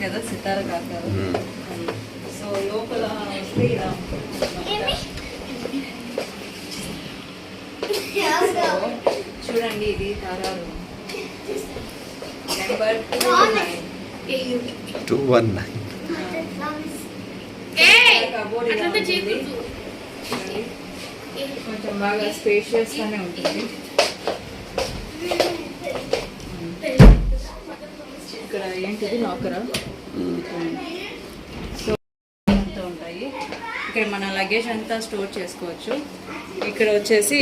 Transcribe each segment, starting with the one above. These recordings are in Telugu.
కదా సితార కాకారు. సో లోపల వస్తే ఇలా చూడండి, ఇది తారారు నెంబర్ 219. కొంచెం బాగా స్పేషియస్ గానే ఉంటుంది. ఇక్కడ ఏంటిది లాకరా, సో అంతా ఉంటాయి. ఇక్కడ మన లగేజ్ అంతా స్టోర్ చేసుకోవచ్చు. ఇక్కడ వచ్చేసి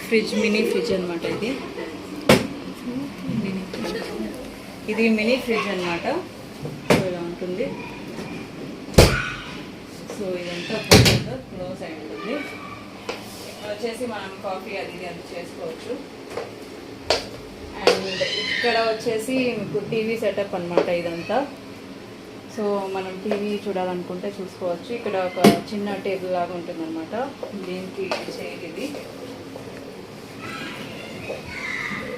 ఫ్రిడ్జ్, మినీ ఫ్రిడ్జ్ అనమాట. ఇది మినీ ఫ్రిడ్జ్ అనమాట. సో ఇలా ఉంటుంది. సో ఇదంతా క్లోజ్ అయి ఉంటుంది. వచ్చేసి మనం కాఫీ అది చేసుకోవచ్చు. అండ్ ఇక్కడ వచ్చేసి మీకు టీవీ సెటప్ అనమాట ఇదంతా. సో మనం టీవీ చూడాలనుకుంటే చూసుకోవచ్చు. ఇక్కడ ఒక చిన్న టేబుల్ లాగా ఉంటుంది అనమాట. దీనికి చైర్ ఇది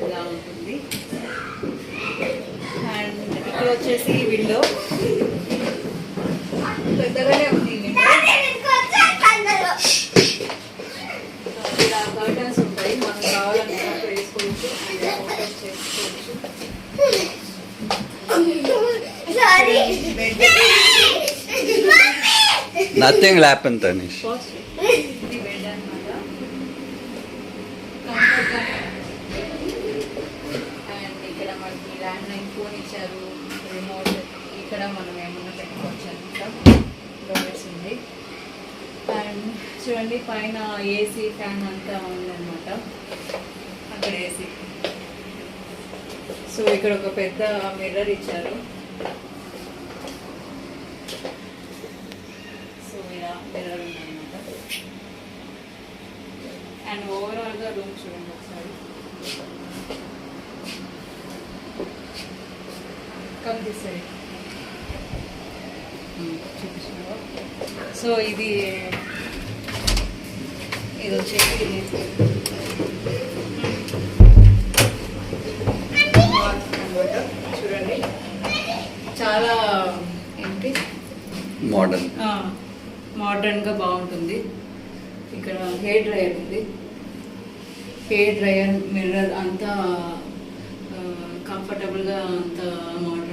ఇలా ఉంటుంది. అండ్ ఇక్కడ వచ్చేసి విండో పెద్దగానే ఉంది. ఇలా కర్టన్స్ ఉంటాయి, మనం కావాలనుకున్నప్పుడు వేసుకోవచ్చు, ఫోటోస్ చేసుకోవచ్చు. Nothing will happen, Tanish. ఇది బెడ్ అనమాట. అండ్ ఇక్కడ మనకి ల్యాండ్ లైన్ ఫోన్ ఇచ్చారు, రిమోట్. ఇక్కడ మనం ఏమన్నా పెట్టుకోవచ్చు అనమాట. డ్రాయర్స్ ఉంది. అండ్ చూడండి పైన ఏసీ, ఫ్యాన్ అంతా ఉందన్నమాట. అక్కడ ఏసీ. సో ఇక్కడ ఒక పెద్ద మిర్రర్ ఇచ్చారు. సో ఇలా మిర్రర్ ఉందన్నమాట. అండ్ ఓవరాల్గా రూమ్ చూడండి ఒకసారి. కనిపిస్తుంది చూపించినావా? సో ఇది వచ్చేసి అనమాట. చూడండి చాలా ఏంటి మోడర్న్గా బాగుంటుంది. ఇక్కడ హెయిర్ డ్రైయర్ ఉంది. హెయిర్ డ్రైయర్, మిర్రర్ అంతా కంఫర్టబుల్గా అంతా మోడర్న్